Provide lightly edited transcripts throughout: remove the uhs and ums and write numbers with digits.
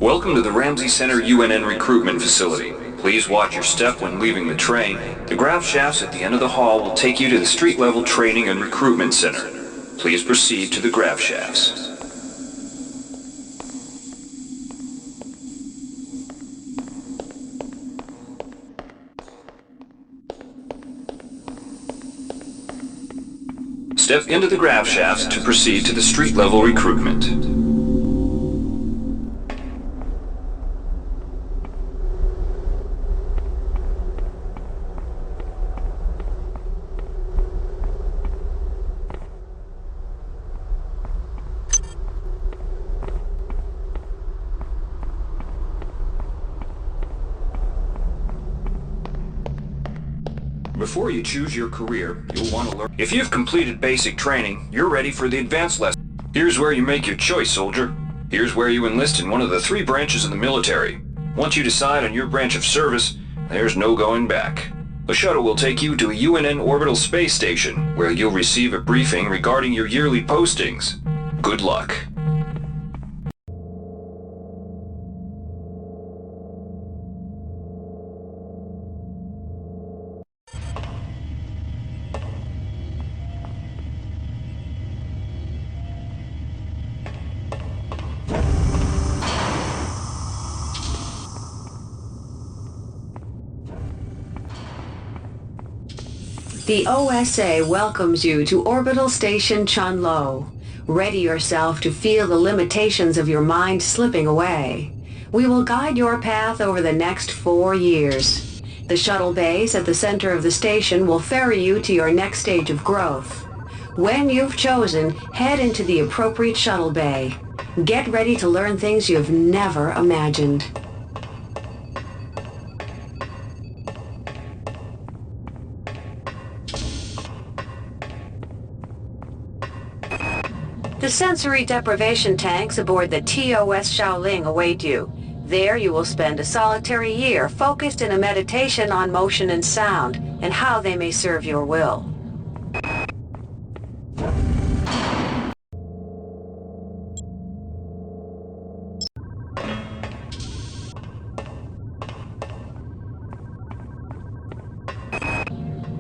Welcome to the Ramsey Center UNN recruitment facility. Please watch your step when leaving the train. The grav shafts at the end of the hall will take you to the street-level training and recruitment center. Please proceed to the grav shafts. Step into the grav shafts to proceed to the street-level recruitment. Before you choose your career, you'll want to learn. If you've completed basic training, you're ready for the advanced lesson. Here's where you make your choice, soldier. Here's where you enlist in one of the 3 branches of the military. Once you decide on your branch of service, there's no going back. The shuttle will take you to a UNN orbital space station, where you'll receive a briefing regarding your yearly postings. Good luck. The OSA welcomes you to Orbital Station Chunlo. Ready yourself to feel the limitations of your mind slipping away. We will guide your path over the next 4 years. The shuttle bays at the center of the station will ferry you to your next stage of growth. When you've chosen, head into the appropriate shuttle bay. Get ready to learn things you've never imagined. The sensory deprivation tanks aboard the TOS Shaoling await you. There you will spend a solitary year focused in a meditation on motion and sound, and how they may serve your will.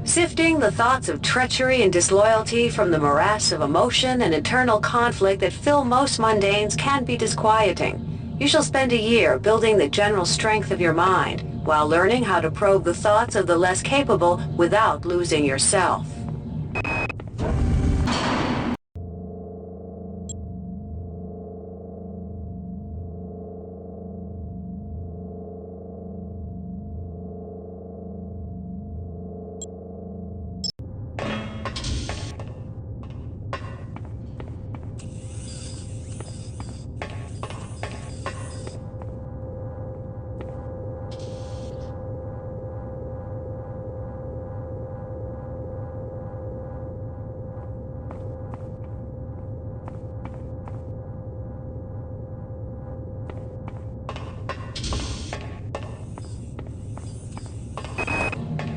Sifting the thoughts of treachery and disloyalty from the morass of emotion and internal conflict that fill most mundanes can be disquieting. You shall spend a year building the general strength of your mind, while learning how to probe the thoughts of the less capable without losing yourself.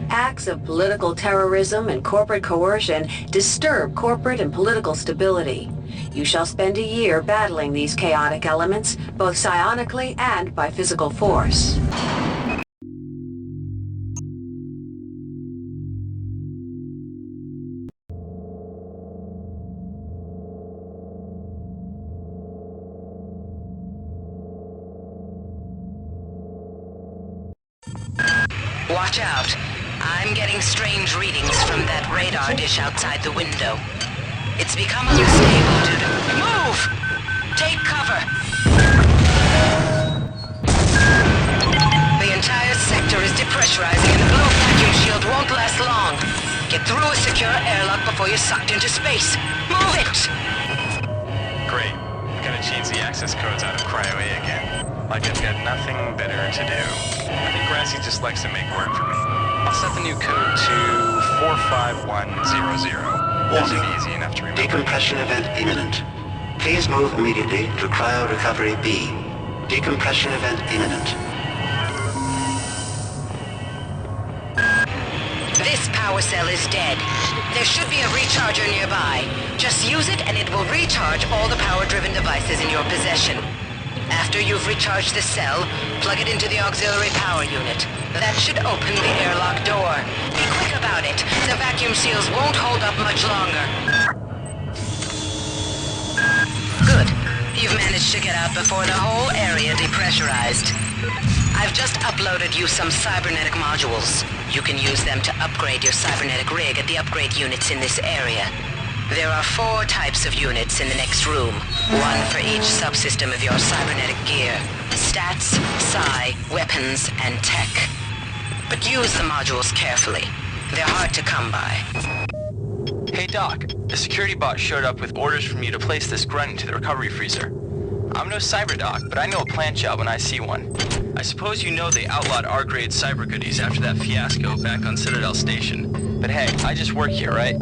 Acts of political terrorism and corporate coercion disturb corporate and political stability. You shall spend a year battling these chaotic elements, both psionically and by physical force. Watch out. I'm getting strange readings from that radar dish outside the window. It's become unstable due to... Move! Take cover! The entire sector is depressurizing and the blow vacuum shield won't last long. Get through a secure airlock before you're sucked into space. Move it! Great. I'm gonna change the access codes out of Cryo-A again. Like I've got nothing better to do. I think Grassy just likes to make work for me. I'll set the new code to 45100. That should be easy enough to remember. Decompression event imminent. Please move immediately to Cryo Recovery B. Decompression event imminent. This power cell is dead. There should be a recharger nearby. Just use it and it will recharge all the power-driven devices in your possession. After you've recharged the cell, plug it into the auxiliary power unit. That should open the airlock door. Be quick about it. The vacuum seals won't hold up much longer. Good. You've managed to get out before the whole area depressurized. I've just uploaded you some cybernetic modules. You can use them to upgrade your cybernetic rig at the upgrade units in this area. There are 4 types of units in the next room, 1 for each subsystem of your cybernetic gear. Stats, psi, weapons, and tech. But use the modules carefully. They're hard to come by. Hey Doc, a security bot showed up with orders from you to place this grunt into the recovery freezer. I'm no cyber doc, but I know a plant job when I see one. I suppose you know they outlawed R-grade cyber goodies after that fiasco back on Citadel Station. But hey, I just work here, right?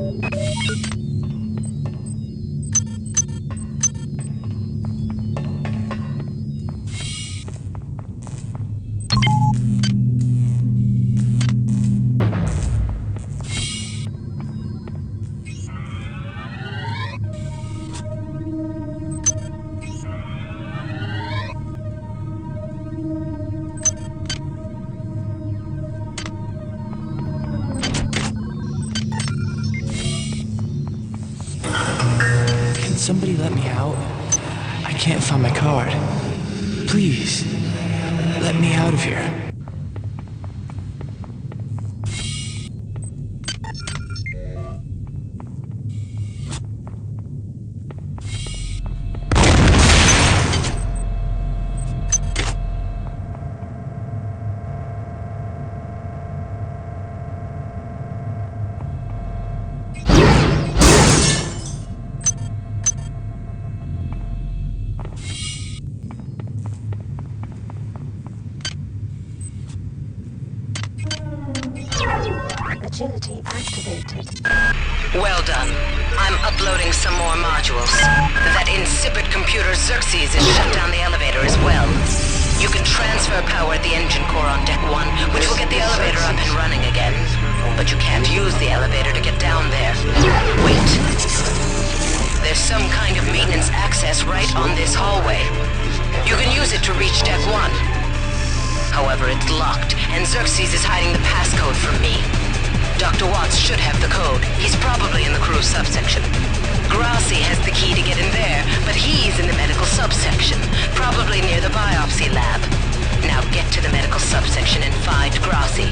Somebody let me out. I can't find my card. Please, let me out of here. Agility activated. Well done. I'm uploading some more modules. That insipid computer Xerxes has shut down the elevator as well. You can transfer power at the engine core on deck 1, which will get the elevator up and running again. But you can't use the elevator to get down there. Wait. There's some kind of maintenance access right on this hallway. You can use it to reach deck 1. However, it's locked, and Xerxes is hiding the passcode from me. Dr. Watts should have the code. He's probably in the crew subsection. Grassi has the key to get in there, but he's in the medical subsection, probably near the biopsy lab. Now get to the medical subsection and find Grassi.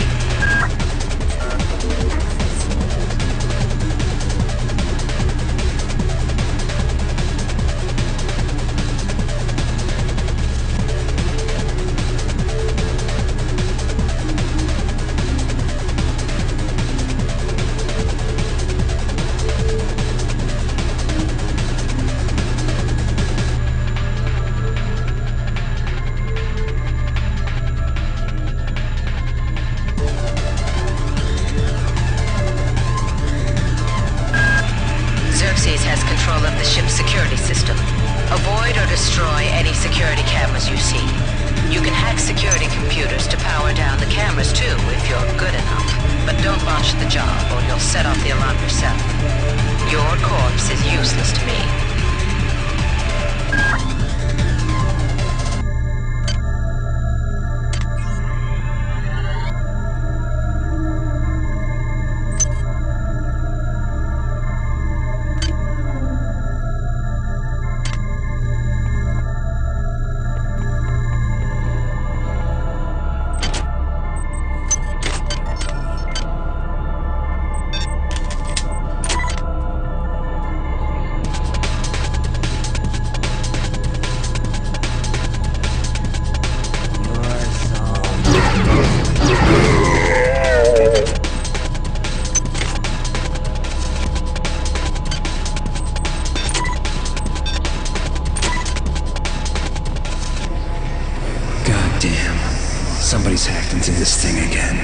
Somebody's hacked into this thing again.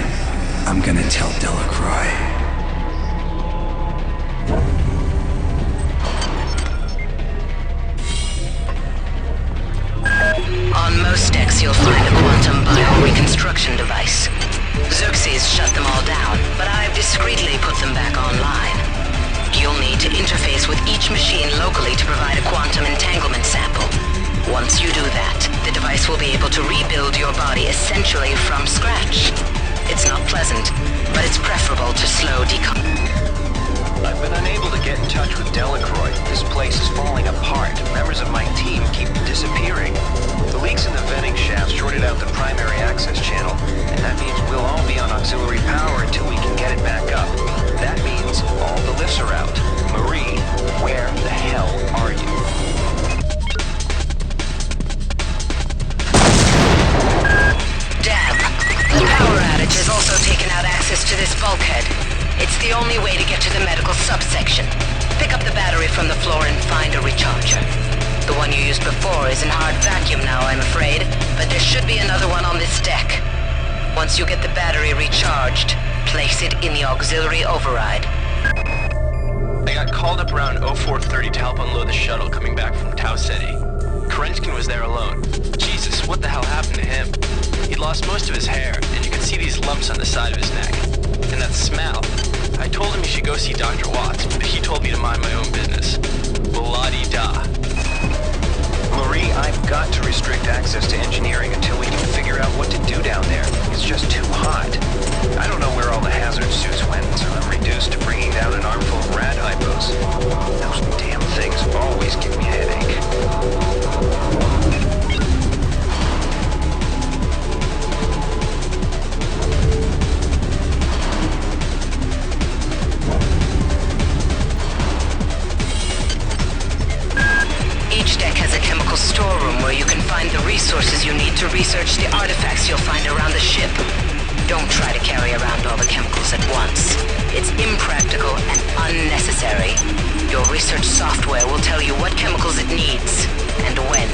I'm gonna tell Delacroix. On most decks you'll find a quantum bio-reconstruction device. Xerxes shut them all down, but I've discreetly put them back online. You'll need to interface with each machine locally to provide a quantum entanglement sample. Once you do that, will be able to rebuild your body essentially from scratch. It's not pleasant, but it's preferable to slow decom. I've been unable to get in touch with Delacroix. This place is falling apart. Members of my team keep disappearing. The leaks in the venting shaft shorted out the primary access channel, and that means we'll all be on auxiliary power until we can get it back up. That means all the lifts are out. Marie, where the hell are you? Damn. The power outage has also taken out access to this bulkhead. It's the only way to get to the medical subsection. Pick up the battery from the floor and find a recharger. The one you used before is in hard vacuum now, I'm afraid, but there should be another one on this deck. Once you get the battery recharged, place it in the auxiliary override. I got called up around 0430 to help unload the shuttle coming back from Tau City. Kerenskin was there alone. Jesus, what the hell happened to him? He'd lost most of his hair, and you could see these lumps on the side of his neck. And that smell. I told him he should go see Dr. Watts, but he told me to mind my own business. Blah-dee-da. Marie, I've got to restrict access to engineering until we can figure out what to do down there. It's just too hot. I don't know where all the hazard suits went, so I'm reduced to bringing down an armful of rad hypos. Those damn things always give me a headache. Storeroom where you can find the resources you need to research the artifacts you'll find around the ship. Don't try to carry around all the chemicals at once. It's impractical and unnecessary. Your research software will tell you what chemicals it needs and when.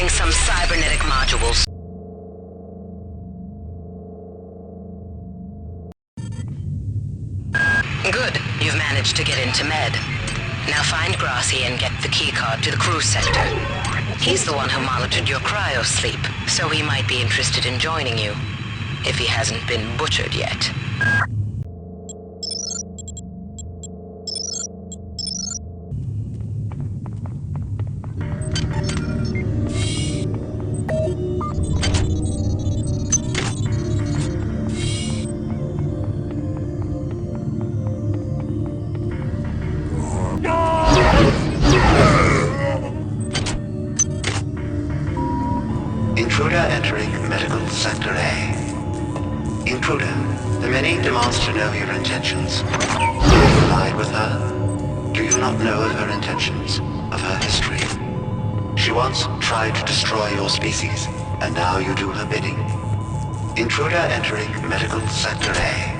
Some cybernetic modules. Good, you've managed to get into Med. Now find Grassi and get the keycard to the crew sector. He's the one who monitored your cryo-sleep, so he might be interested in joining you, if he hasn't been butchered yet. Intruder entering Medical Sector A. Intruder, the Mini demands to know your intentions. Have you lied with her? Do you not know of her intentions, of her history? She once tried to destroy your species, and now you do her bidding. Intruder entering Medical Sector A.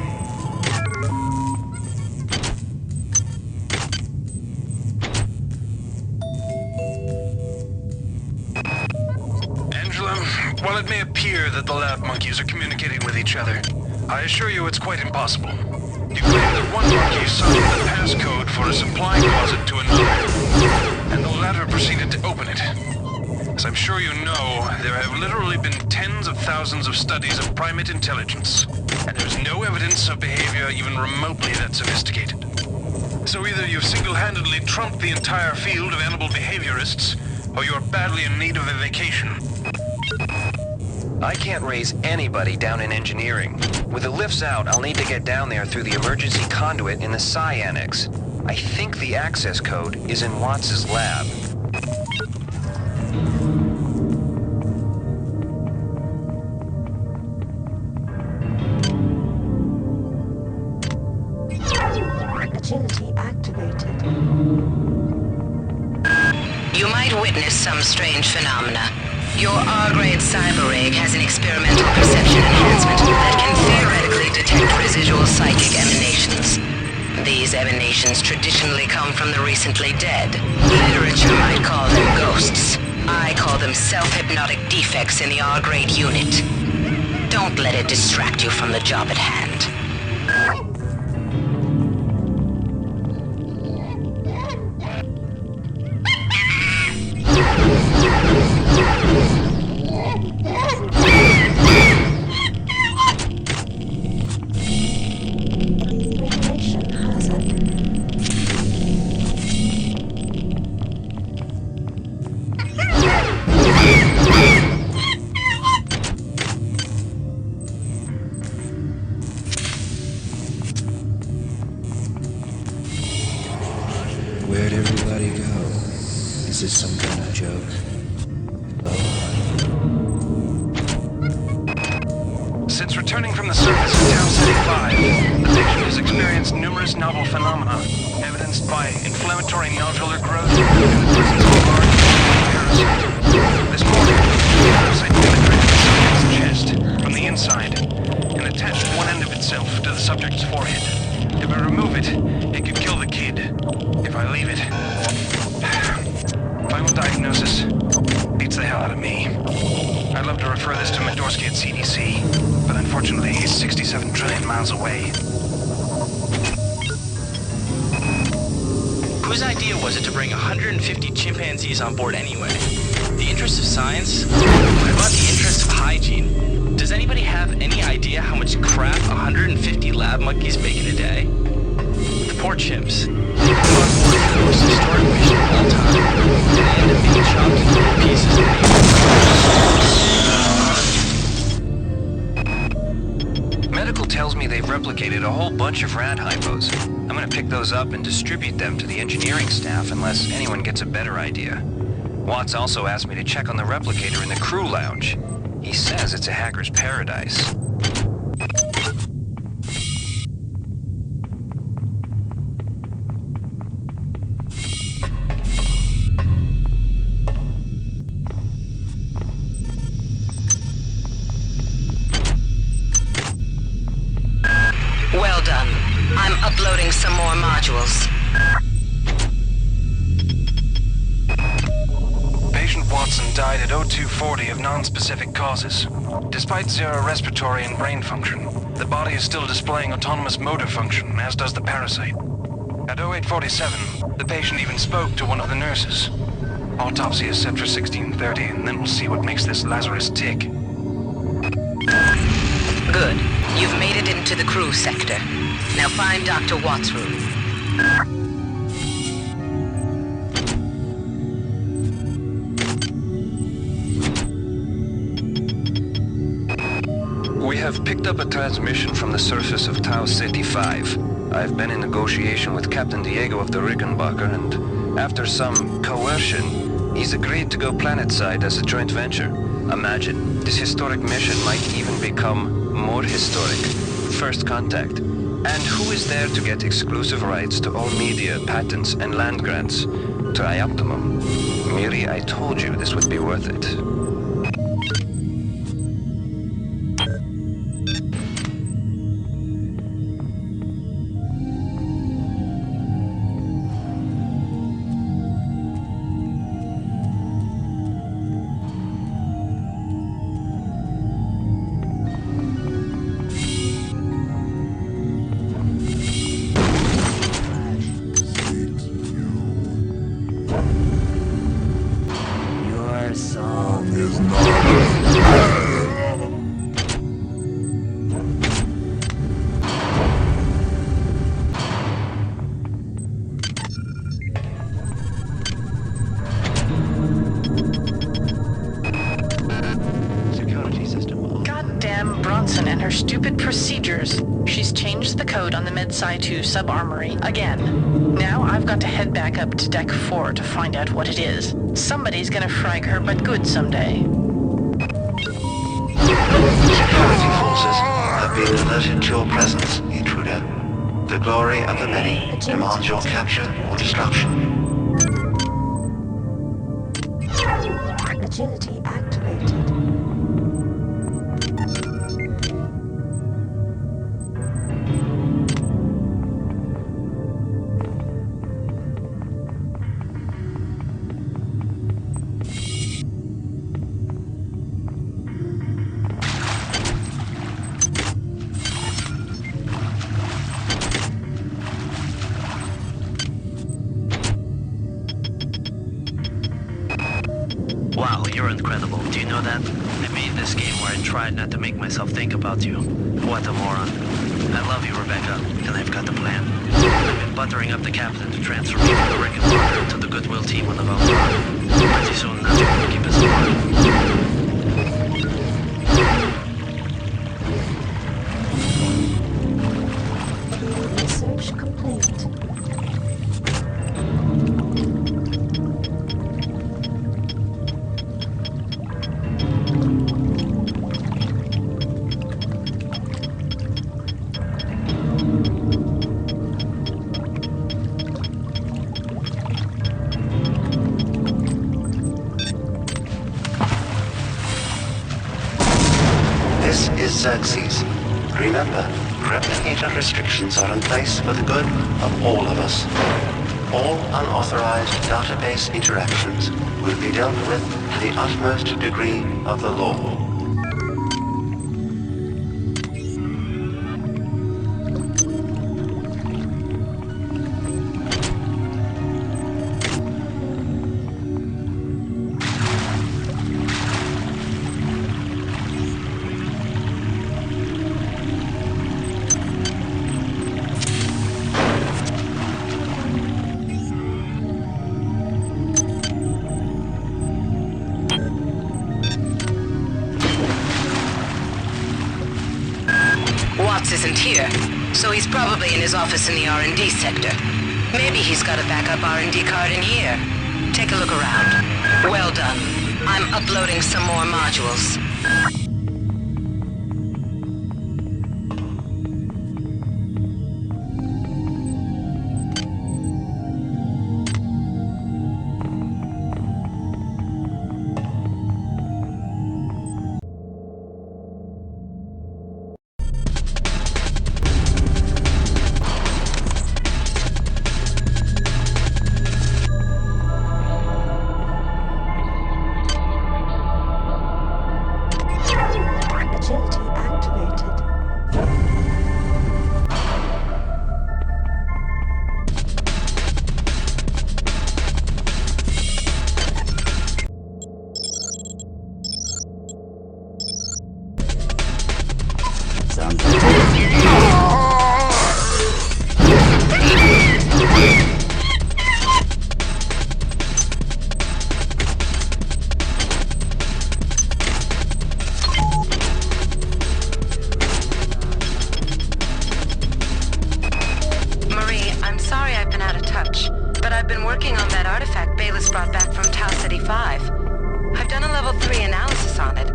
While it may appear that the lab monkeys are communicating with each other, I assure you it's quite impossible. You claim that one monkey signed the passcode for a supply closet to another, and the latter proceeded to open it. As I'm sure you know, there have literally been tens of thousands of studies of primate intelligence, and there's no evidence of behavior even remotely that sophisticated. So either you've single-handedly trumped the entire field of animal behaviorists, or you're badly in need of a vacation. I can't raise anybody down in engineering. With the lifts out, I'll need to get down there through the emergency conduit in the Psi Annex. I think the access code is in Watts' lab. Agility activated. You might witness some strange phenomena. Your R-grade cyber rig has an experimental perception enhancement that can theoretically detect residual psychic emanations. These emanations traditionally come from the recently dead. Literature might call them ghosts. I call them self-hypnotic defects in the R-grade unit. Don't let it distract you from the job at hand. Where'd everybody go? Is this some kind of joke? Since returning from the surface of Tau City 5, the patient has experienced numerous novel phenomena, evidenced by inflammatory nodular growth and the presence of a large parasite. This morning, the parasite penetrated the subject's chest from the inside and attached one end of itself to the subject's forehead. If I remove it, it could kill the kid. If I leave it... Final diagnosis beats the hell out of me. I'd love to refer this to Medorsky at CDC, but unfortunately he's 67 trillion miles away. Whose idea was it to bring 150 chimpanzees on board anyway? The interest of science? What about the interest of hygiene? Does anybody have any idea how much crap 150 lab monkeys make in a day? The poor chimps. They come on board for the most historic mission of all time, and they end up being chopped into little pieces in the Medical tells me they've replicated a whole bunch of rat hypos. I'm gonna pick those up and distribute them to the engineering staff unless anyone gets a better idea. Watts also asked me to check on the replicator in the crew lounge. He says it's a hacker's paradise. Well done. I'm uploading some more modules. Patient Watson died at 0240 of non-specific causes. Despite zero respiratory and brain function, the body is still displaying autonomous motor function, as does the parasite. At 0847, the patient even spoke to one of the nurses. Autopsy is set for 1630, and then we'll see what makes this Lazarus tick. Good. You've made it into the crew sector. Now find Dr. Watts' room. We have picked up a transmission from the surface of Tau City 5. I've been in negotiation with Captain Diego of the Rickenbacker, and after some coercion, he's agreed to go planetside as a joint venture. Imagine, this historic mission might even become more historic. First contact. And who is there to get exclusive rights to all media, patents, and land grants? Trioptimum. Miri, I told you this would be worth it. And her stupid procedures. She's changed the code on the Mid-Sci 2 sub-armory again. Now I've got to head back up to Deck 4 to find out what it is. Somebody's gonna frag her but good someday. Security forces have been alerted to your presence, intruder. The glory of the many demands your capture or destruction. Agility activated. Wow, you're incredible. Do you know that? I made this game where I tried not to make myself think about you. What a moron. I love you, Rebecca, and I've got the plan. I've been buttering up the captain to transfer me from the wrecking partner to the Goodwill team on the VonBrown. Pretty soon nothing will keep us apart. Research complete. This is Xerxes. Remember, replicator restrictions are in place for the good of all of us. All unauthorized database interactions will be dealt with to the utmost degree of the law. Isn't here, so he's probably in his office in the R&D sector. Maybe he's got a backup R&D card in here. Take a look around. Well done. I'm uploading some more modules. Brought back from Tau City 5. I've done a level 3 analysis on it.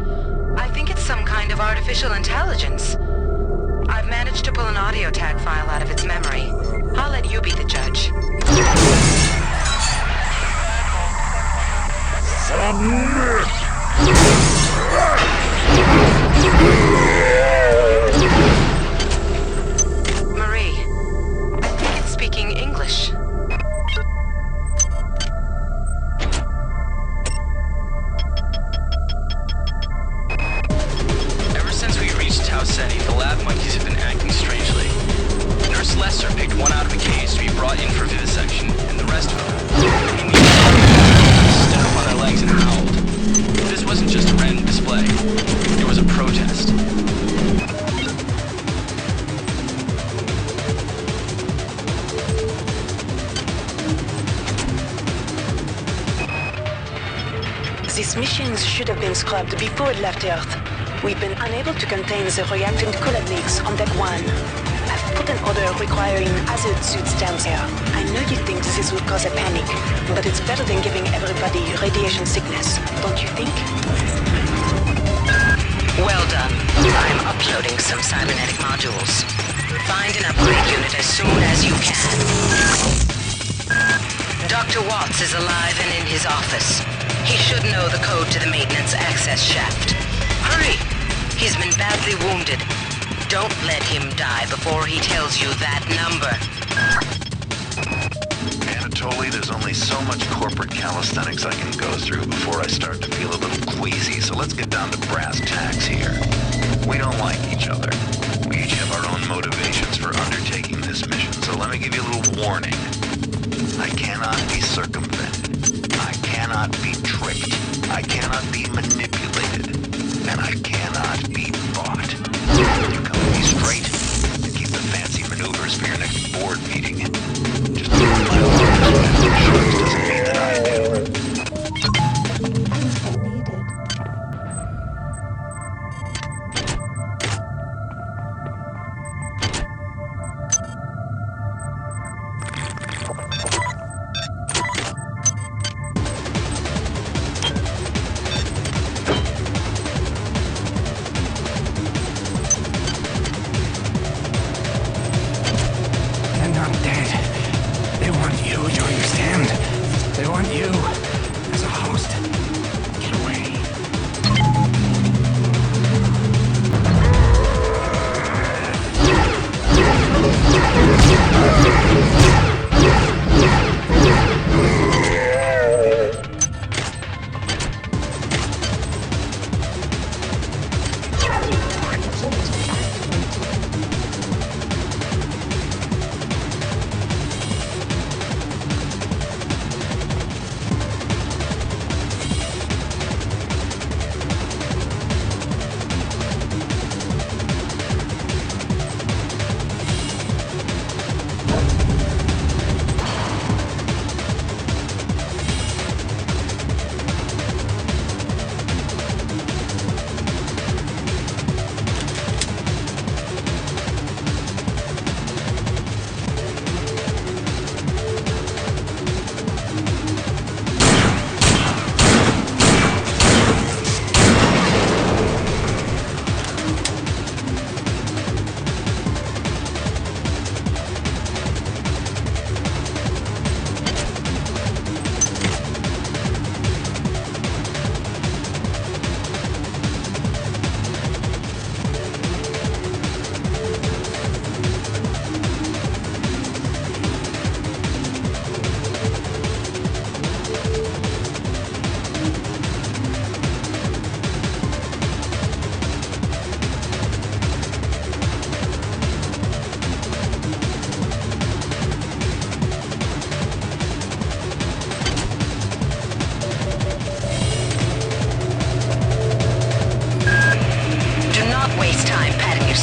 I think it's some kind of artificial intelligence. I've managed to pull an audio tag file out of its memory. I'll let you be the judge. Marie, I think it's speaking English. The lab monkeys have been acting strangely. Nurse Lester picked one out of a case to be brought in for vivisection, and the rest of them stood up on their legs and howled. This wasn't just These missions should have been scrubbed before it left Earth. We've been unable to contain the reactant coolant leaks on Deck 1. I've put an order requiring hazard suits down there. I know you think this will cause a panic, but it's better than giving everybody radiation sickness, don't you think? Well done. I'm uploading some cybernetic modules. Find an upgrade unit as soon as you can. Dr. Watts is alive and in his office. He should know the code to the maintenance access shaft. Hurry! He's been badly wounded. Don't let him die before he tells you that number. Anatoly, there's only so much corporate calisthenics I can go through before I start to feel a little queasy, so let's get down to brass tacks here. We don't like each other. We each have our own motivations for undertaking this mission, so let me give you a little warning. I cannot be circumvented. I cannot be tricked. I cannot be manipulated. And I cannot be bought. You come to me straight and keep the fancy maneuvers for your next board meeting. Just because my office doesn't mean that I do.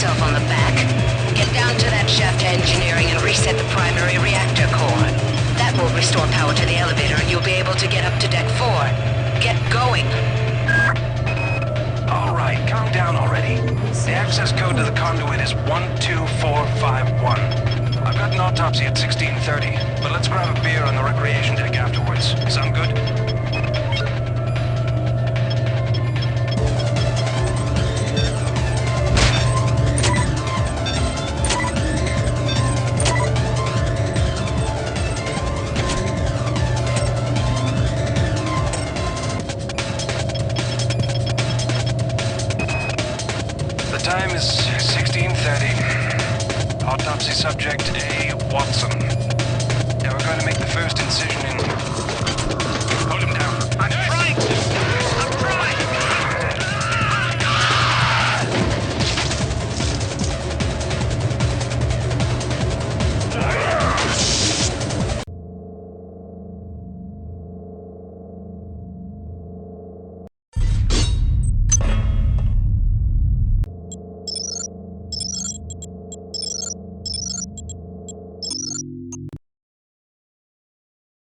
yourself on the back. Get down to that shaft to engineering and reset the primary reactor core. That will restore power to the elevator and you'll be able to get up to Deck 4. Get going. All right, calm down already. The access code to the conduit is 12451. I've got an autopsy at 16:30, but let's grab a beer on the recreation deck afterwards. Sound good? Time is 16:30. Autopsy subject A. Watson. Now we're going to make the first incision in